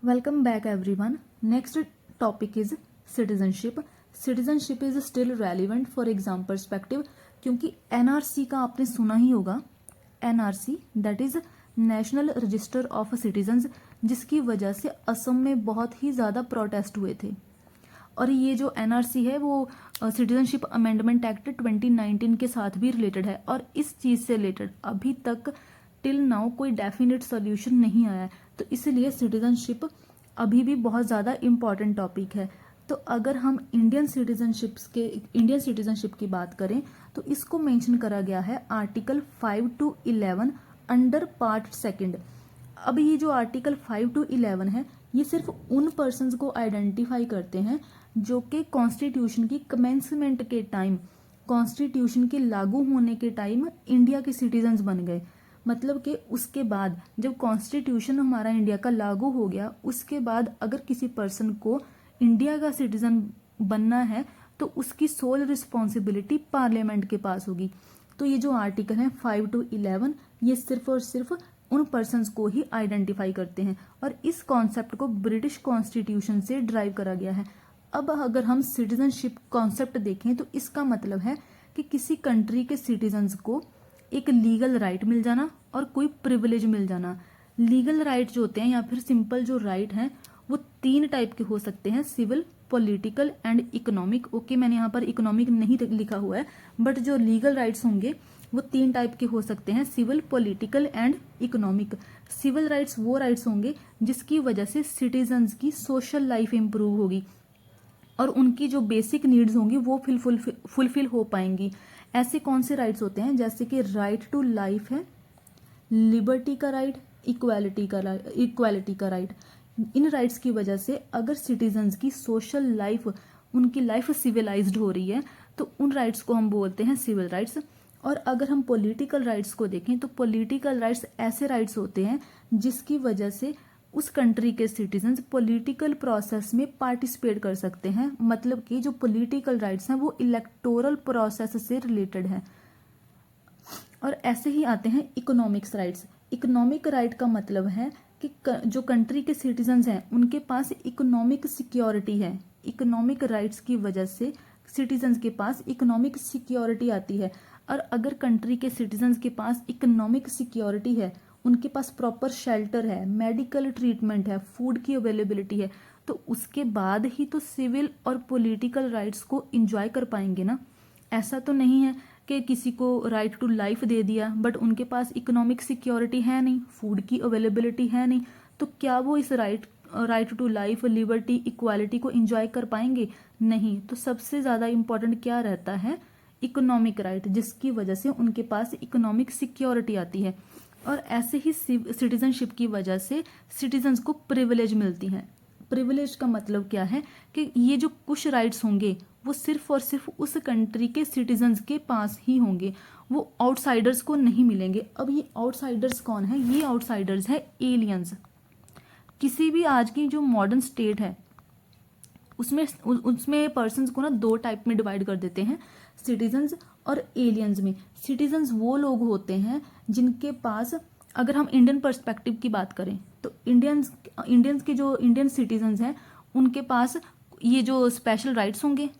Welcome back everyone. Next topic is citizenship. Citizenship is still relevant for exam perspective क्योंकि NRC का आपने सुना ही होगा. NRC that is national register of citizens, जिसकी वजह से असम में बहुत ही ज़्यादा प्रोटेस्ट हुए थे. और ये जो NRC है वो सिटीजनशिप अमेंडमेंट एक्ट 2019 के साथ भी रिलेटेड है. और इस चीज़ से रिलेटेड अभी तक टिल नाउ कोई डेफिनेट सोल्यूशन नहीं आया है. तो इसलिए सिटीजनशिप अभी भी बहुत ज़्यादा इम्पॉर्टेंट टॉपिक है. तो अगर हम इंडियन सिटीजनशिप की बात करें तो इसको मेंशन करा गया है article 5 to 11 under part second. अब ये जो आर्टिकल 5 to 11 है ये सिर्फ उन पर्सन्स को आइडेंटिफाई करते हैं जो कि कॉन्स्टिट्यूशन की कमेंसमेंट के टाइम, कॉन्स्टिट्यूशन के लागू होने के टाइम इंडिया के सिटीजन्स बन गए. मतलब कि उसके बाद जब कॉन्स्टिट्यूशन हमारा इंडिया का लागू हो गया उसके बाद अगर किसी पर्सन को इंडिया का सिटीजन बनना है तो उसकी सोल रिस्पॉन्सिबिलिटी पार्लियामेंट के पास होगी. तो ये जो आर्टिकल है 5 to 11 ये सिर्फ और सिर्फ उन पर्सन्स को ही आइडेंटिफाई करते हैं और इस कॉन्सेप्ट को ब्रिटिश कॉन्स्टिट्यूशन से ड्राइव करा गया है. अब अगर हम सिटीजनशिप कॉन्सेप्ट देखें तो इसका मतलब है कि किसी कंट्री के सिटीजन्स को एक लीगल राइट मिल जाना और कोई प्रिविलेज मिल जाना. लीगल राइट जो होते हैं या फिर सिंपल जो राइट हैं वो 3 टाइप के हो सकते हैं, civil, political and economic. Okay, मैंने यहाँ पर इकोनॉमिक नहीं लिखा हुआ है, बट जो लीगल राइट्स होंगे वो 3 टाइप के हो सकते हैं, civil, political and economic. Civil rights वो राइट्स होंगे जिसकी वजह से सिटीजन्स की सोशल लाइफ इंप्रूव होगी और उनकी जो बेसिक नीड्स होंगी वो फुलफिल हो पाएंगी. ऐसे कौन से राइट्स होते हैं, जैसे कि राइट टू लाइफ है, लिबर्टी का राइट, इक्वालिटी का राइट. इन राइट्स की वजह से अगर सिटीजन्स की सोशल लाइफ, उनकी लाइफ सिविलाइज्ड हो रही है तो उन राइट्स को हम बोलते हैं सिविल राइट्स. और अगर हम पॉलिटिकल राइट्स को देखें तो पॉलिटिकल राइट्स ऐसे राइट्स होते हैं जिसकी वजह से उस कंट्री के सिटीजन्स पॉलिटिकल प्रोसेस में पार्टिसिपेट कर सकते हैं. मतलब कि जो पॉलिटिकल राइट्स हैं वो इलेक्टोरल प्रोसेस से रिलेटेड है. और ऐसे ही आते हैं इकोनॉमिक्स राइट्स. इकोनॉमिक राइट का मतलब है कि जो कंट्री के सिटीजन्स हैं उनके पास इकोनॉमिक सिक्योरिटी है. इकोनॉमिक राइट्स की वजह से सिटीजन्स के पास इकोनॉमिक सिक्योरिटी आती है. और अगर कंट्री के सिटीजन्स के पास इकोनॉमिक सिक्योरिटी है, उनके पास प्रॉपर शेल्टर है, मेडिकल ट्रीटमेंट है, फूड की अवेलेबिलिटी है, तो उसके बाद ही तो सिविल और पॉलिटिकल राइट्स को एंजॉय कर पाएंगे ना. ऐसा तो नहीं है कि किसी को राइट टू लाइफ दे दिया बट उनके पास इकोनॉमिक सिक्योरिटी है नहीं, फूड की अवेलेबिलिटी है नहीं, तो क्या वो इस right to life, liberty, equality को एंजॉय कर पाएंगे? नहीं. तो सबसे ज़्यादा इम्पोर्टेंट क्या रहता है? इकोनॉमिक राइट, जिसकी वजह से उनके पास इकोनॉमिक सिक्योरिटी आती है. और ऐसे ही सिटीजनशिप की वजह से सिटीजन्स को प्रिविलेज मिलती हैं. प्रिविलेज का मतलब क्या है कि ये जो कुछ राइट्स होंगे वो सिर्फ और सिर्फ उस कंट्री के सिटीजन्स के पास ही होंगे, वो आउटसाइडर्स को नहीं मिलेंगे. अब ये आउटसाइडर्स कौन है? ये आउटसाइडर्स है एलियंस. किसी भी आज की जो मॉडर्न स्टेट है उसमें पर्सन्स को ना 2 टाइप में डिवाइड कर देते हैं, सिटीजन्स और एलियंस में. सिटीजन्स वो लोग होते हैं जिनके पास, अगर हम इंडियन पर्सपेक्टिव की बात करें तो इंडियंस के जो इंडियन सिटीजन्स हैं उनके पास ये जो स्पेशल राइट्स होंगे,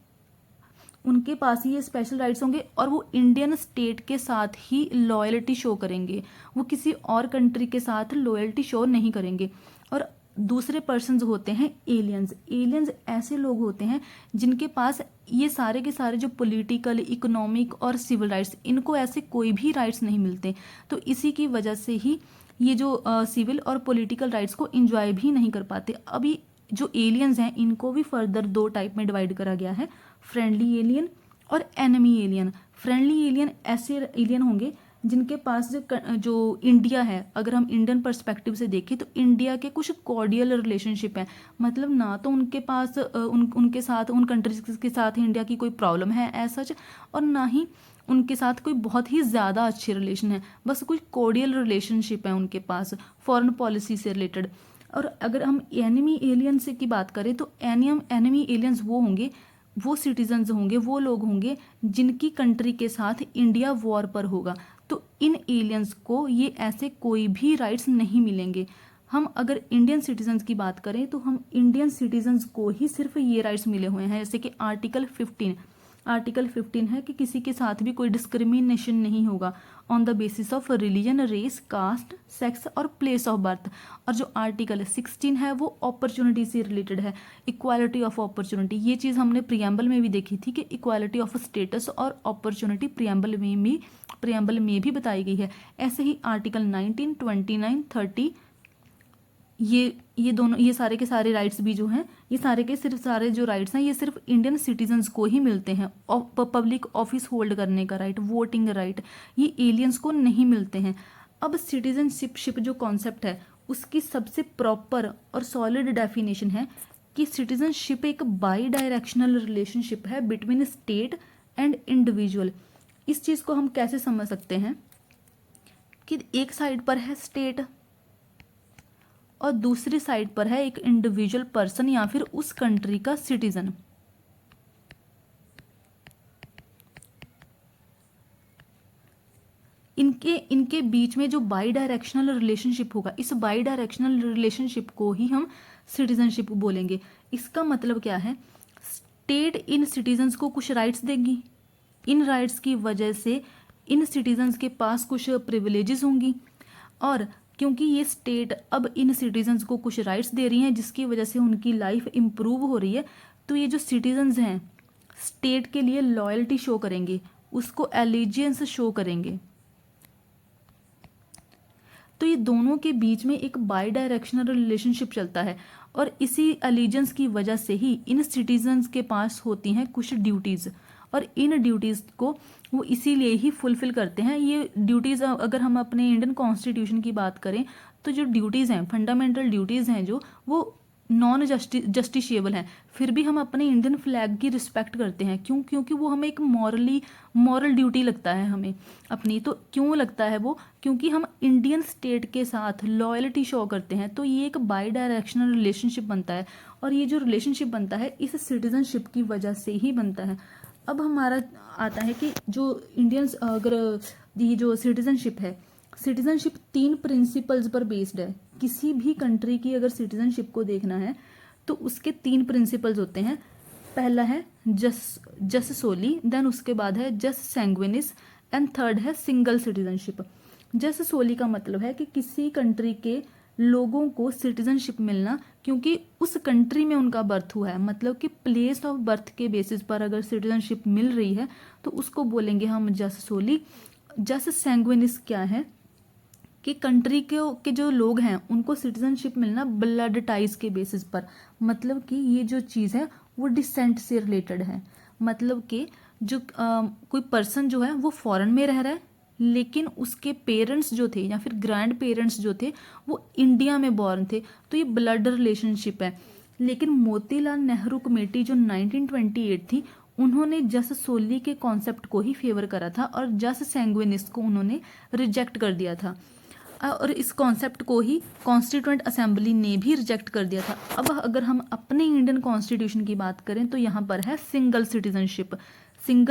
उनके पास ये स्पेशल राइट्स होंगे और वो इंडियन स्टेट के साथ ही लॉयल्टी शो करेंगे, वो किसी और कंट्री के साथ लॉयल्टी शो नहीं करेंगे. और दूसरे पर्सन्स होते हैं एलियंस. एलियंस ऐसे लोग होते हैं जिनके पास ये सारे के सारे जो पॉलिटिकल, इकोनॉमिक और सिविल राइट्स, इनको ऐसे कोई भी राइट्स नहीं मिलते. तो इसी की वजह से ही ये जो सिविल और पॉलिटिकल राइट्स को एंजॉय भी नहीं कर पाते. अभी जो एलियंस हैं इनको भी फर्दर 2 टाइप में डिवाइड करा गया है, फ्रेंडली एलियन और एनिमी एलियन. फ्रेंडली एलियन ऐसे एलियन होंगे जिनके पास जो इंडिया है, अगर हम इंडियन पर्सपेक्टिव से देखें तो इंडिया के कुछ कॉर्डियल रिलेशनशिप हैं. मतलब ना तो उनके पास उनके साथ, उन कंट्रीज के साथ इंडिया की कोई प्रॉब्लम है एज सच, और ना ही उनके साथ कोई बहुत ही ज़्यादा अच्छे रिलेशन है, बस कोई कॉर्डियल रिलेशनशिप है उनके पास फॉरेन पॉलिसी से रिलेटेड. और अगर हम एनिमी एलियन से की बात करें तो एनिमी एलियंस वो होंगे, वो सिटीजन्स होंगे, वो लोग होंगे जिनकी कंट्री के साथ इंडिया वॉर पर होगा. तो इन एलियंस को ये ऐसे कोई भी राइट्स नहीं मिलेंगे. हम अगर इंडियन सिटीजन्स की बात करें तो हम इंडियन सिटीजन्स को ही सिर्फ ये राइट्स मिले हुए हैं, जैसे कि आर्टिकल 15 है कि किसी के साथ भी कोई डिस्क्रिमिनेशन नहीं होगा on the basis of religion, race, caste, sex और प्लेस ऑफ बर्थ। और जो आर्टिकल 16 है वो अपॉर्चुनिटी से रिलेटेड है, इक्वालिटी ऑफ अपॉर्चुनिटी। ये चीज़ हमने प्रियम्बल में भी देखी थी कि इक्वालिटी ऑफ स्टेटस और अपॉर्चुनिटी प्रियम्बल में भी बताई गई है। ऐसे ही आर्टिकल 19, 29, 30 ये दोनों, ये सारे के सारे राइट्स भी जो हैं, ये सारे के सिर्फ सारे जो राइट्स हैं ये सिर्फ इंडियन सिटीजन्स को ही मिलते हैं। पब्लिक ऑफिस होल्ड करने का राइट, वोटिंग राइट, ये एलियंस को नहीं मिलते हैं। अब सिटीजनशिप जो कॉन्सेप्ट है उसकी सबसे प्रॉपर और सॉलिड डेफिनेशन है कि सिटीजनशिप एक बाई डायरेक्शनल रिलेशनशिप है बिटवीन स्टेट एंड इंडिविजुअल। इस चीज़ को हम कैसे समझ सकते हैं कि एक साइड पर है स्टेट और दूसरी साइड पर है एक इंडिविजुअल पर्सन या फिर उस कंट्री का सिटीजन। इनके बीच में जो बाई डायरेक्शनल रिलेशनशिप होगा, इस बाई डायरेक्शनल रिलेशनशिप को ही हम सिटीजनशिप बोलेंगे। इसका मतलब क्या है, स्टेट इन सिटीजन्स को कुछ राइट्स देगी, इन राइट्स की वजह से इन सिटीजन्स के पास कुछ प्रिविलेजेस होंगी, और क्योंकि ये स्टेट अब इन सिटीजन्स को कुछ राइट्स दे रही हैं जिसकी वजह से उनकी लाइफ इम्प्रूव हो रही है, तो ये जो सिटीजन्स हैं स्टेट के लिए लॉयल्टी शो करेंगे, उसको एलिजियंस शो करेंगे। तो ये दोनों के बीच में एक बाई डायरेक्शनल रिलेशनशिप चलता है और इसी एलिजेंस की वजह से ही इन सिटीजन्स के पास होती हैं कुछ ड्यूटीज़, और इन ड्यूटीज़ को वो इसीलिए ही फुलफिल करते हैं। ये ड्यूटीज़ अगर हम अपने इंडियन कॉन्स्टिट्यूशन की बात करें तो जो ड्यूटीज़ हैं, फंडामेंटल ड्यूटीज़ हैं जो, वो नॉन जस्टिशिएबल हैं, फिर भी हम अपने इंडियन फ्लैग की रिस्पेक्ट करते हैं। क्यों? क्योंकि वो हमें एक मॉरल ड्यूटी लगता है हमें अपनी। तो क्यों लगता है वो? क्योंकि हम इंडियन स्टेट के साथ लॉयल्टी शो करते हैं। तो ये एक बाई डायरेक्शनल रिलेशनशिप बनता है, और ये जो रिलेशनशिप बनता है इस सिटीजनशिप की वजह से ही बनता है। अब हमारा आता है कि जो इंडियंस, अगर ये जो सिटीजनशिप है, सिटीजनशिप 3 प्रिंसिपल्स पर बेस्ड है। किसी भी कंट्री की अगर सिटीजनशिप को देखना है तो उसके 3 प्रिंसिपल्स होते हैं। पहला है जस सोली, देन उसके बाद है जस सैंग्विनिस, एंड थर्ड है सिंगल सिटीजनशिप। जस सोली का मतलब है कि किसी कंट्री के लोगों को सिटीजनशिप मिलना क्योंकि उस कंट्री में उनका बर्थ हुआ है, मतलब कि प्लेस ऑफ बर्थ के बेसिस पर अगर सिटीजनशिप मिल रही है तो उसको बोलेंगे हम जस सोली। जस सैंग्विनिस क्या है कि कंट्री के जो लोग हैं उनको सिटीजनशिप मिलना ब्लड टाइज के बेसिस पर, मतलब कि ये जो चीज़ है वो डिसेंट से रिलेटेड है। मतलब कि जो कोई पर्सन जो है वो फॉरेन में रह रहा है लेकिन उसके पेरेंट्स जो थे या फिर ग्रैंड पेरेंट्स जो थे वो इंडिया में बॉर्न थे, तो ये ब्लड रिलेशनशिप है। लेकिन मोतीलाल नेहरू कमेटी जो 1928 थी, उन्होंने जस सोली के कॉन्सेप्ट को ही फेवर करा था और जस सैंग्विनिस को उन्होंने रिजेक्ट कर दिया था, और इस कॉन्सेप्ट को ही कॉन्स्टिट्यूएंट असेंबली ने भी रिजेक्ट कर दिया था। अब अगर हम अपने इंडियन कॉन्स्टिट्यूशन की बात करें तो यहाँ पर है सिंगल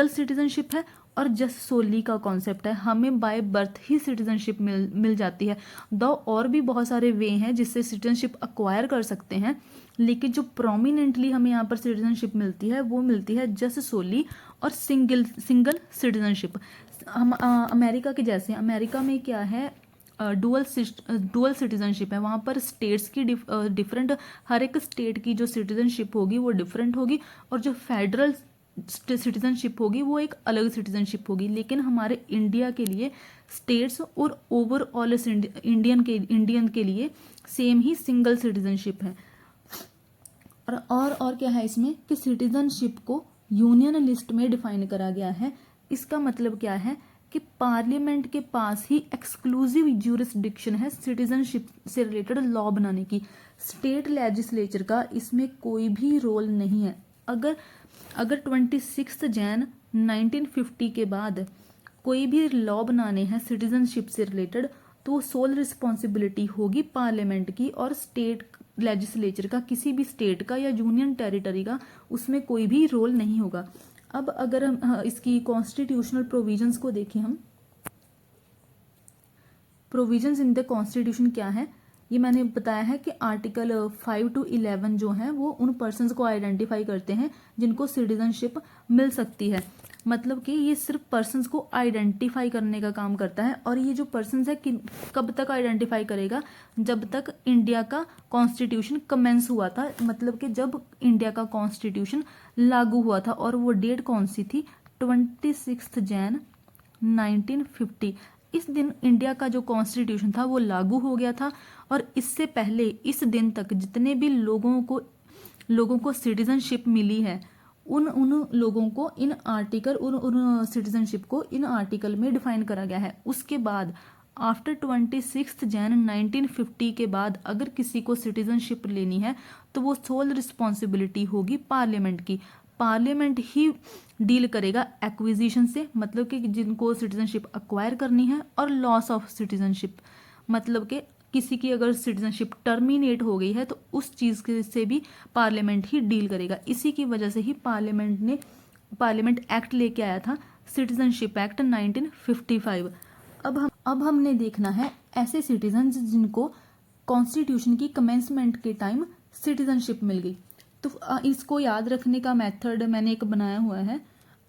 सिटीजनशिप है, और जस सोली का कॉन्सेप्ट है हमें बाय बर्थ ही सिटीजनशिप मिल जाती है। दो और भी बहुत सारे वे हैं जिससे सिटीजनशिप अक्वायर कर सकते हैं, लेकिन जो प्रोमिनेंटली हमें यहाँ पर सिटीजनशिप मिलती है वो मिलती है जस सोली और सिंगल सिटीजनशिप। हम अमेरिका के जैसे, अमेरिका में क्या है, डुअल सिटीजनशिप है। वहाँ पर स्टेट्स की डिफरेंट, हर एक स्टेट की जो सिटीजनशिप होगी वो डिफरेंट होगी, और जो फेडरल सिटीजनशिप होगी वो एक अलग सिटीजनशिप होगी। लेकिन हमारे इंडिया के लिए स्टेट्स और ओवरऑल इंडियन के लिए सेम ही सिंगल सिटीजनशिप है। और क्या है इसमें कि सिटीजनशिप को यूनियन लिस्ट में डिफाइन करा गया है। इसका मतलब क्या है कि पार्लियामेंट के पास ही एक्सक्लूसिव ज्यूरिसडिक्शन है सिटीजनशिप से रिलेटेड लॉ बनाने की। स्टेट लेजिस्लेचर का इसमें कोई भी रोल नहीं है। अगर 26 जैन 1950 के बाद कोई भी लॉ बनाने हैं सिटीजनशिप से रिलेटेड तो वो सोल रिस्पॉन्सिबिलिटी होगी पार्लियामेंट की, और स्टेट लेजिस्लेचर का, किसी भी स्टेट का या यूनियन टेरिटरी का उसमें कोई भी रोल नहीं होगा। अब अगर हम इसकी कॉन्स्टिट्यूशनल प्रोविजंस को देखें, हम प्रोविजंस इन द कॉन्स्टिट्यूशन क्या है, ये मैंने बताया है कि आर्टिकल 5 to 11 जो है वो उन पर्सन्स को आइडेंटिफाई करते हैं जिनको सिटीजनशिप मिल सकती है। मतलब कि ये सिर्फ पर्सन्स को आइडेंटिफाई करने का काम करता है। और ये जो पर्सन्स है कब तक आइडेंटिफाई करेगा, जब तक इंडिया का कॉन्स्टिट्यूशन कमेंस हुआ था, मतलब कि जब इंडिया का कॉन्स्टिट्यूशन लागू हुआ था। और वो डेट कौन सी थी, 26 जनवरी 1950। इस दिन इंडिया का जो कॉन्स्टिट्यूशन था वो लागू हो गया था। और इससे पहले इस दिन तक जितने भी लोगों को सिटीजनशिप मिली है, उन लोगों को इन आर्टिकल उन सिटीजनशिप को इन आर्टिकल में डिफाइन करा गया है। उसके बाद आफ्टर 26 जनवरी 1950 के बाद अगर किसी को सिटीजनशिप लेनी है तो वो सोल रिस्पॉन्सिबिलिटी होगी पार्लियामेंट की। पार्लियामेंट ही डील करेगा एक्विजिशन से, मतलब कि जिनको सिटीजनशिप अक्वायर करनी है, और लॉस ऑफ सिटीजनशिप, मतलब कि किसी की अगर सिटीजनशिप टर्मिनेट हो गई है तो उस चीज़ से भी पार्लियामेंट ही डील करेगा। इसी की वजह से ही पार्लियामेंट एक्ट लेके आया था, सिटीजनशिप एक्ट 1955। अब हमने देखना है ऐसे सिटीजन्स जिनको कॉन्स्टिट्यूशन की कमेंसमेंट के टाइम सिटीजनशिप मिल गई। तो इसको याद रखने का मेथड मैंने एक बनाया हुआ है।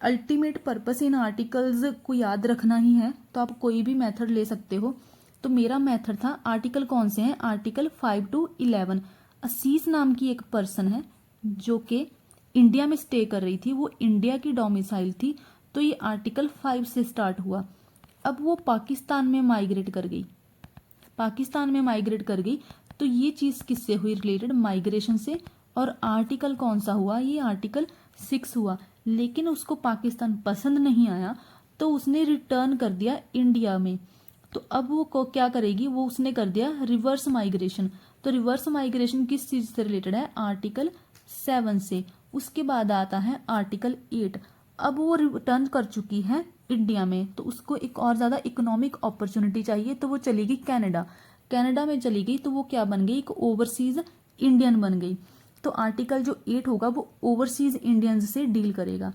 अल्टीमेट पर्पस इन आर्टिकल्स को याद रखना ही है, तो आप कोई भी मेथड ले सकते हो। तो मेरा मेथड था, आर्टिकल कौन से हैं, आर्टिकल 5 to 11। असीस नाम की एक पर्सन है जो कि इंडिया में स्टे कर रही थी, वो इंडिया की डोमिसाइल थी, तो ये आर्टिकल 5 से स्टार्ट हुआ। अब वो पाकिस्तान में माइग्रेट कर गई, तो ये चीज़ किससे हुई रिलेटेड, माइग्रेशन से। और आर्टिकल कौन सा हुआ, ये आर्टिकल 6 हुआ। लेकिन उसको पाकिस्तान पसंद नहीं आया तो उसने रिटर्न कर दिया इंडिया में। तो अब वो को क्या करेगी, वो उसने कर दिया रिवर्स माइग्रेशन। तो रिवर्स माइग्रेशन किस चीज़ से रिलेटेड है, आर्टिकल 7 से। उसके बाद आता है आर्टिकल 8। अब वो रिटर्न कर चुकी है इंडिया में, तो उसको एक और ज़्यादा इकोनॉमिक अपॉर्चुनिटी चाहिए, तो वो चली गई कनाडा में चली गई, तो वो क्या बन गई, एक ओवरसीज इंडियन बन गई। तो आर्टिकल जो 8 होगा वो ओवरसीज इंडियंस से डील करेगा।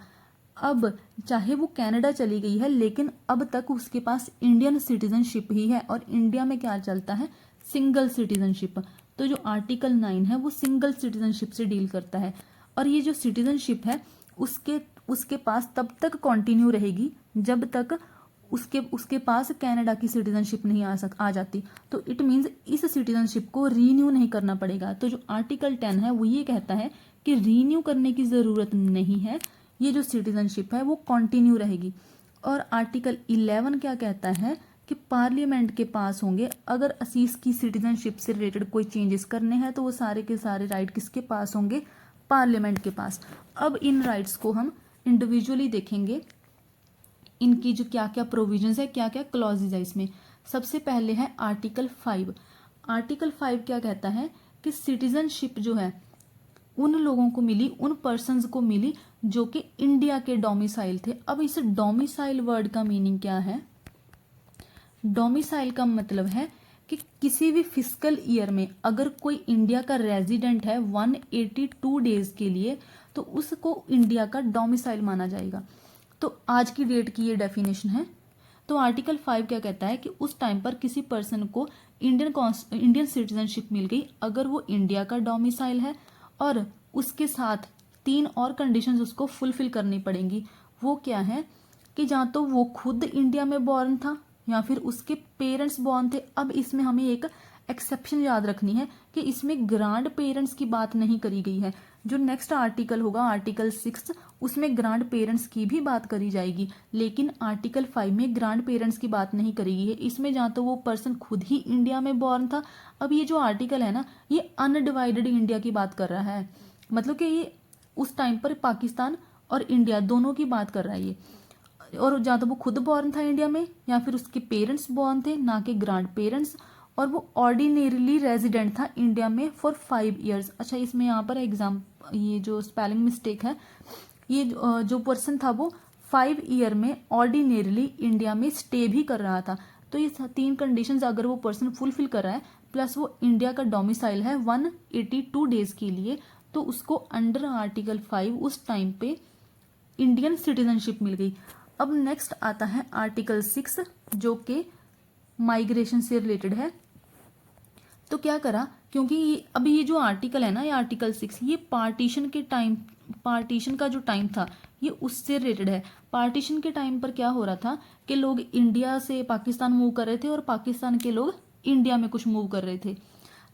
अब चाहे वो कनाडा चली गई है, लेकिन अब तक उसके पास इंडियन सिटीजनशिप ही है, और इंडिया में क्या चलता है, सिंगल सिटीजनशिप। तो जो आर्टिकल 9 है वो सिंगल सिटीजनशिप से डील करता है। और ये जो सिटीजनशिप है उसके पास तब तक कंटिन्यू रहेगी जब तक उसके पास कनाडा की सिटीजनशिप नहीं आ जाती। तो इट मीन्स इस सिटीजनशिप को रीन्यू नहीं करना पड़ेगा। तो जो आर्टिकल 10 है वो ये कहता है कि रीन्यू करने की ज़रूरत नहीं है, ये जो सिटीजनशिप है वो कंटिन्यू रहेगी। और आर्टिकल 11 क्या कहता है कि पार्लियामेंट के पास होंगे, अगर असीस की सिटीजनशिप से रिलेटेड कोई चेंजेस करने हैं तो वो सारे के सारे राइट किसके पास होंगे, पार्लियामेंट के पास। अब इन राइट्स को हम इंडिविजुअली देखेंगे, इनकी जो क्या क्या प्रोविजंस है, क्या क्या क्लॉजेज है इसमें। सबसे पहले है आर्टिकल 5। आर्टिकल 5 क्या कहता है कि सिटीजनशिप जो है उन लोगों को मिली, उन पर्सन्स को मिली जो कि इंडिया के डोमिसाइल थे। अब इस डोमिसाइल वर्ड का मीनिंग क्या है, डोमिसाइल का मतलब है कि किसी भी फिस्कल ईयर में अगर कोई इंडिया का रेजिडेंट है 182 डेज के लिए, तो उसको इंडिया का डोमिसाइल माना जाएगा। तो आज की डेट की ये डेफिनेशन है। तो आर्टिकल 5 क्या कहता है कि उस टाइम पर किसी पर्सन को इंडियन सिटीजनशिप मिल गई अगर वो इंडिया का डोमिसाइल है, और उसके साथ 3 और कंडीशंस उसको फुलफिल करनी पड़ेंगी। वो क्या है कि जहाँ तो वो खुद इंडिया में बॉर्न था या फिर उसके पेरेंट्स बॉर्न थे। अब इसमें हमें एक एक्सेप्शन याद रखनी है कि इसमें ग्रांड पेरेंट्स की बात नहीं करी गई है। जो नेक्स्ट आर्टिकल होगा आर्टिकल 6, उसमें ग्रांड पेरेंट्स की भी बात करी जाएगी, लेकिन आर्टिकल 5 में ग्रांड पेरेंट्स की बात नहीं करी गई है। इसमें जहाँ तो वो पर्सन खुद ही इंडिया में बॉर्न था। अब ये जो आर्टिकल है ना, ये अनडिवाइडेड इंडिया की बात कर रहा है, मतलब कि ये उस टाइम पर पाकिस्तान और इंडिया दोनों की बात कर रहा है ये। और जहाँ तो वो खुद बॉर्न था इंडिया में या फिर उसके पेरेंट्स बॉर्न थे, ना कि ग्रांड पेरेंट्स, और वो ऑर्डिनरीली रेजिडेंट था इंडिया में फॉर 5 ईयर्स। अच्छा, इसमें यहाँ पर ये जो स्पेलिंग मिस्टेक है, ये जो पर्सन था वो 5 ईयर में ऑर्डिनरीली इंडिया में स्टे भी कर रहा था। तो ये 3 कंडीशंस अगर वो पर्सन फुलफिल कर रहा है, प्लस वो इंडिया का डोमिसाइल है 182 डेज के लिए, तो उसको अंडर आर्टिकल 5 उस टाइम पे इंडियन सिटीजनशिप मिल गई। अब नेक्स्ट आता है आर्टिकल 6 जो कि माइग्रेशन से रिलेटेड है। तो क्या करा, क्योंकि अभी ये जो आर्टिकल है ना, ये आर्टिकल 6, ये पार्टीशन का जो टाइम था ये उससे रिलेटेड है। पार्टीशन के टाइम पर क्या हो रहा था कि लोग इंडिया से पाकिस्तान मूव कर रहे थे और पाकिस्तान के लोग इंडिया में कुछ मूव कर रहे थे।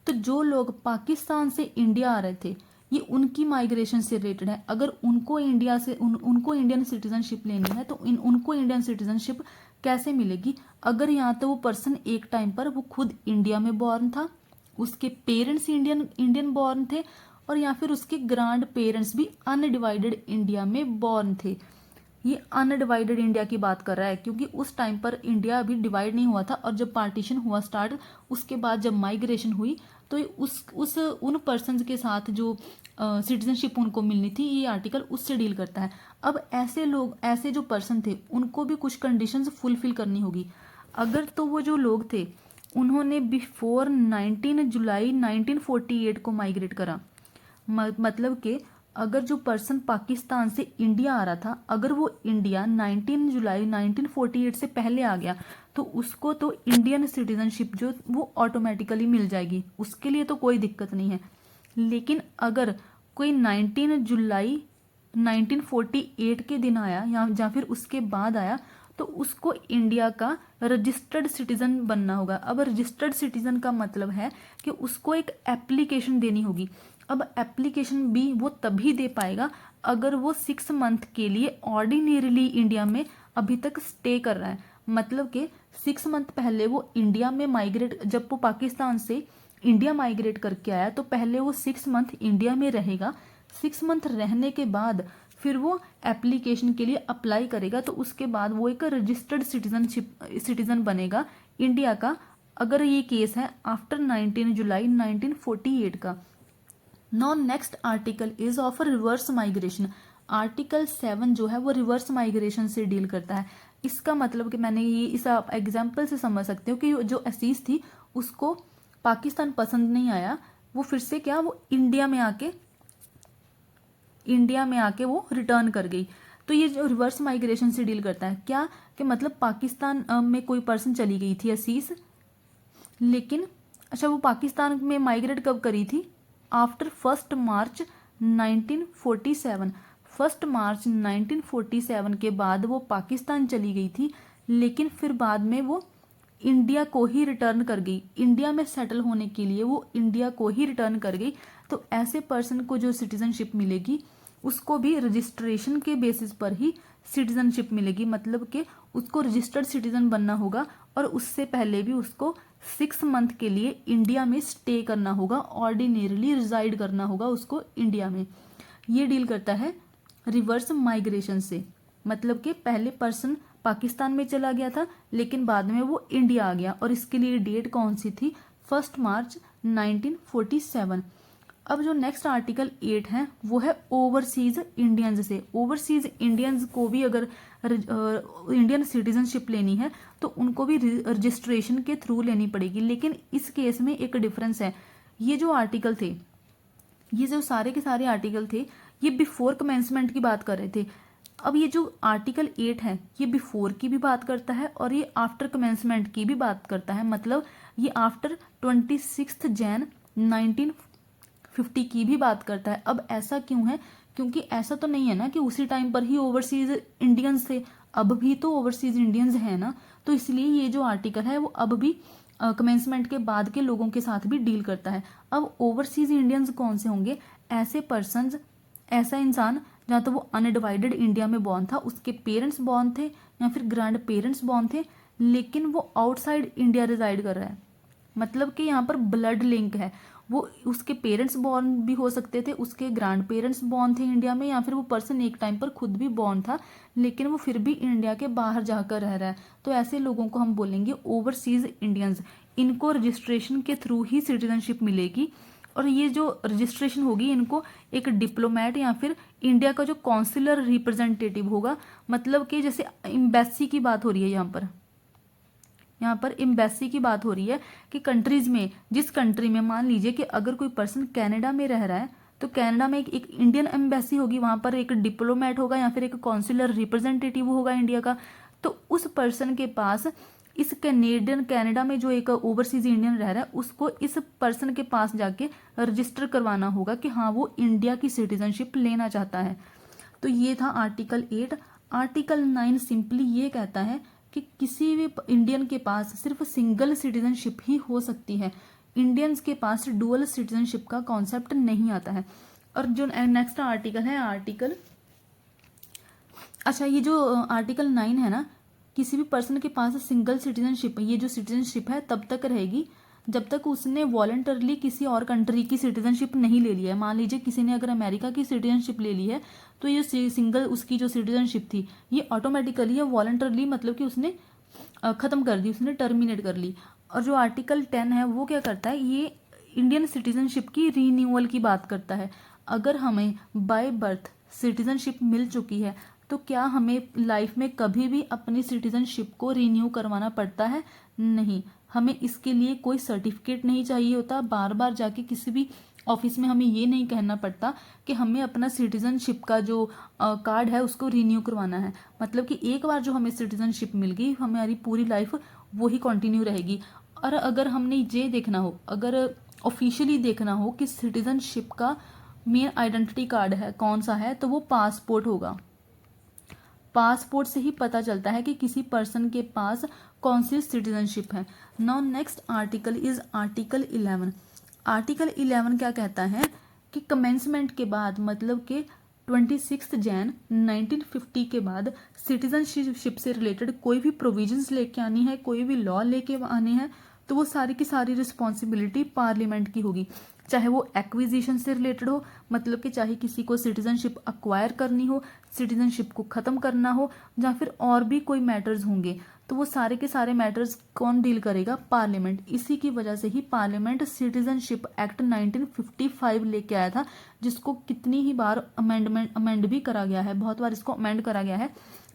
तो जो लोग पाकिस्तान से इंडिया आ रहे थे ये उनकी माइग्रेशन से रिलेटेड है। अगर उनको इंडिया से उनको इंडियन सिटीजनशिप लेनी है तो उनको इंडियन सिटीजनशिप कैसे मिलेगी? अगर यहाँ तो वो पर्सन एक टाइम पर वो खुद इंडिया में बॉर्न था, उसके पेरेंट्स इंडियन बॉर्न थे, और या फिर उसके ग्रैंड पेरेंट्स भी अनडिवाइडेड इंडिया में बॉर्न थे। ये अनडिवाइडेड इंडिया की बात कर रहा है क्योंकि उस टाइम पर इंडिया अभी डिवाइड नहीं हुआ था, और जब पार्टीशन हुआ स्टार्ट उसके बाद जब माइग्रेशन हुई तो उन पर्सन के साथ जो सिटीजनशिप उनको मिलनी थी, ये आर्टिकल उससे डील करता है। अब ऐसे जो पर्सन थे उनको भी कुछ कंडीशंस फुलफिल करनी होगी। अगर तो वो जो लोग थे उन्होंने बिफोर 19 जुलाई 1948 को माइग्रेट करा, मतलब कि अगर जो पर्सन पाकिस्तान से इंडिया आ रहा था, अगर वो इंडिया 19 जुलाई 1948 से पहले आ गया तो उसको तो इंडियन सिटीजनशिप जो वो ऑटोमेटिकली मिल जाएगी, उसके लिए तो कोई दिक्कत नहीं है। लेकिन अगर कोई 19 जुलाई 1948 के दिन आया या फिर उसके बाद आया तो उसको इंडिया का रजिस्टर्ड सिटीजन बनना होगा। अब रजिस्टर्ड सिटीजन का मतलब है कि उसको एक एप्लीकेशन देनी होगी। अब एप्लीकेशन भी वो तभी दे पाएगा अगर वो 6 मंथ के लिए ऑर्डिनरीली इंडिया में अभी तक स्टे कर रहा है। मतलब कि 6 मंथ पहले वो इंडिया में जब वो पाकिस्तान से इंडिया माइग्रेट करके आया तो पहले वो 6 मंथ इंडिया में रहेगा। 6 मंथ रहने के बाद फिर वो एप्लीकेशन के लिए अप्लाई करेगा, तो उसके बाद वो एक रजिस्टर्ड सिटीजन बनेगा इंडिया का, अगर ये केस है आफ्टर 19 जुलाई 1948 का। Now next article is of reverse migration. Article 7 जो है वो रिवर्स माइग्रेशन से डील करता है। इसका मतलब कि मैंने ये इस एग्जाम्पल से समझ सकते हो कि जो असीस थी उसको पाकिस्तान पसंद नहीं आया, वो फिर से क्या वो इंडिया में आके वो रिटर्न कर गई। तो ये जो रिवर्स माइग्रेशन से डील करता है क्या कि मतलब पाकिस्तान में कोई पर्सन चली गई थी असीस, लेकिन अच्छा वो पाकिस्तान में माइग्रेट कब करी थी? आफ्टर 1 मार्च 1947। 1 मार्च 1947 के बाद वो पाकिस्तान चली गई थी, लेकिन फिर बाद में वो इंडिया को ही रिटर्न कर गई। इंडिया में सेटल होने के लिए वो इंडिया को ही रिटर्न कर गई। तो ऐसे पर्सन को जो सिटीजनशिप मिलेगी उसको भी रजिस्ट्रेशन के बेसिस पर ही सिटीजनशिप मिलेगी, मतलब कि उसको रजिस्टर्ड सिटीजन बनना होगा और उससे पहले भी उसको 6 मंथ के लिए इंडिया में स्टे करना होगा, ऑर्डिनरीली रिजाइड करना होगा उसको इंडिया में। ये डील करता है रिवर्स माइग्रेशन से, मतलब कि पहले पर्सन पाकिस्तान में चला गया था लेकिन बाद में वो इंडिया आ गया, और इसके लिए डेट कौन सी थी? 1 मार्च 1947। अब जो नेक्स्ट आर्टिकल 8 है वो है ओवरसीज इंडियंस से। ओवरसीज इंडियंस को भी अगर इंडियन सिटीजनशिप लेनी है तो उनको भी रजिस्ट्रेशन के थ्रू लेनी पड़ेगी, लेकिन इस केस में एक डिफरेंस है। ये जो आर्टिकल थे, ये जो सारे के सारे आर्टिकल थे, ये बिफोर कमेंसमेंट की बात कर रहे थे। अब ये जो आर्टिकल 8 है ये बिफोर की भी बात करता है और ये आफ्टर कमेंसमेंट की भी बात करता है, मतलब ये आफ्टर 26 जैन 1950 की भी बात करता है। अब ऐसा क्यों है? क्योंकि ऐसा तो नहीं है ना कि उसी टाइम पर ही ओवरसीज इंडियंस थे, अब भी तो ओवरसीज इंडियंस है ना, तो इसलिए ये जो आर्टिकल है वो अब भी कमेंसमेंट के बाद के लोगों के साथ भी डील करता है। अब ओवरसीज इंडियंस कौन से होंगे? ऐसे पर्सन्स, ऐसा इंसान जहाँ तो वो अनडिवाइडेड इंडिया में बॉर्न था, उसके पेरेंट्स बॉर्न थे या फिर ग्रैंड पेरेंट्स बॉर्न थे, लेकिन वो आउटसाइड इंडिया रिजाइड कर रहा है, मतलब कि यहाँ पर ब्लड लिंक है। वो उसके पेरेंट्स बॉर्न भी हो सकते थे, उसके ग्रैंड पेरेंट्स बॉर्न थे इंडिया में, या फिर वो पर्सन एक टाइम पर खुद भी बॉर्न था लेकिन वो फिर भी इंडिया के बाहर जाकर रह रहा है। तो ऐसे लोगों को हम बोलेंगे ओवरसीज इंडियंस। इनको रजिस्ट्रेशन के थ्रू ही सिटीजनशिप मिलेगी, और ये जो रजिस्ट्रेशन होगी इनको एक डिप्लोमेट या फिर इंडिया का जो कॉन्सुलर रिप्रेजेंटेटिव होगा, मतलब कि जैसे एम्बेसी की बात हो रही है यहाँ पर एम्बेसी की बात हो रही है कि कंट्रीज में, जिस कंट्री में मान लीजिए कि अगर कोई पर्सन कनाडा में रह रहा है तो कनाडा में एक इंडियन एम्बेसी होगी, वहाँ पर एक डिप्लोमेट होगा या फिर एक कॉन्सुलर रिप्रेजेंटेटिव होगा इंडिया का। तो उस पर्सन के पास इस कनाडा में जो एक ओवरसीज इंडियन रह रहा है उसको इस पर्सन के पास जाके रजिस्टर करवाना होगा कि हाँ वो इंडिया की सिटीजनशिप लेना चाहता है। तो ये था आर्टिकल 8। आर्टिकल 9 सिंपली ये कहता है कि किसी भी इंडियन के पास सिर्फ सिंगल सिटीजनशिप ही हो सकती है, इंडियंस के पास डुअल सिटीजनशिप का कॉन्सेप्ट नहीं आता है। और जो नेक्स्ट आर्टिकल है आर्टिकल, अच्छा ये जो आर्टिकल 9 है ना, किसी भी पर्सन के पास सिंगल सिटीजनशिप, ये जो सिटीजनशिप है तब तक रहेगी जब तक उसने वॉलंटरली किसी और कंट्री की सिटीजनशिप नहीं ले लिया है। मान लीजिए किसी ने अगर अमेरिका की सिटीजनशिप ले ली है तो ये सिंगल उसकी जो सिटीजनशिप थी ये ऑटोमेटिकली या वॉलंटरली मतलब कि उसने ख़त्म कर दी, उसने टर्मिनेट कर ली। और जो आर्टिकल 10 है वो क्या करता है, ये इंडियन सिटीजनशिप की रीन्यूअल की बात करता है। अगर हमें बाय बर्थ सिटीजनशिप मिल चुकी है तो क्या हमें लाइफ में कभी भी अपनी सिटीजनशिप को रीन्यू करवाना पड़ता है? नहीं, हमें इसके लिए कोई सर्टिफिकेट नहीं चाहिए होता। बार बार जाके किसी भी ऑफिस में हमें ये नहीं कहना पड़ता कि हमें अपना सिटीजनशिप का जो कार्ड है उसको रीन्यू करवाना है। मतलब कि एक बार जो हमें सिटीजनशिप मिल गई हमारी पूरी लाइफ वही कंटिन्यू रहेगी। और अगर हमने ये देखना हो, अगर ऑफिशियली देखना हो कि सिटीजनशिप का मेन आइडेंटिटी कार्ड है कौन सा है, तो वो पासपोर्ट होगा। पासपोर्ट से ही पता चलता है कि किसी पर्सन के पास कौन सी सिटीजनशिप है। Now next article is article 11। Article 11 क्या कहता है कि कमेंसमेंट के बाद मतलब कि 26 जैन 1950 के बाद सिटीजनशिप से रिलेटेड कोई भी प्रोविजंस लेके आनी है, कोई भी लॉ लेके आने हैं, तो वो सारी की सारी रिस्पॉन्सिबिलिटी पार्लियामेंट की होगी। चाहे वो एक्विजिशन से रिलेटेड हो, मतलब कि चाहे किसी को सिटीजनशिप अक्वायर करनी हो, सिटीजनशिप को ख़त्म करना हो, या फिर और भी कोई मैटर्स होंगे, तो वो सारे के सारे मैटर्स कौन डील करेगा? पार्लियामेंट। इसी की वजह से ही पार्लियामेंट सिटीजनशिप एक्ट 1955 लेके आया था, जिसको कितनी ही बार अमेंड भी करा गया है, बहुत बार इसको अमेंड करा गया है।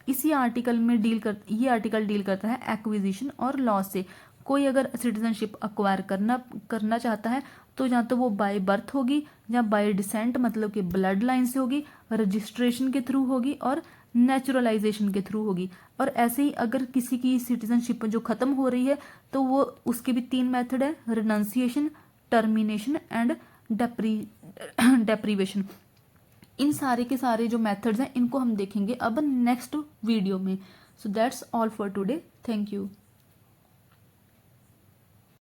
इसी आर्टिकल में ये आर्टिकल डील करता है एक्विजिशन और लॉ से। कोई अगर सिटीजनशिप अक्वायर करना चाहता है तो या तो वो बाय बर्थ होगी या बाय डिसेंट मतलब कि ब्लड लाइन से होगी, रजिस्ट्रेशन के थ्रू होगी और नेचुरलाइजेशन के थ्रू होगी। और ऐसे ही अगर किसी की सिटीजनशिप जो ख़त्म हो रही है तो वो उसके भी 3 मेथड है, रिनंसिएशन, टर्मिनेशन एंड डेप्रीवेशन। इन सारे के सारे जो मेथड्स हैं इनको हम देखेंगे अब नेक्स्ट वीडियो में। So that's all for today. Thank you.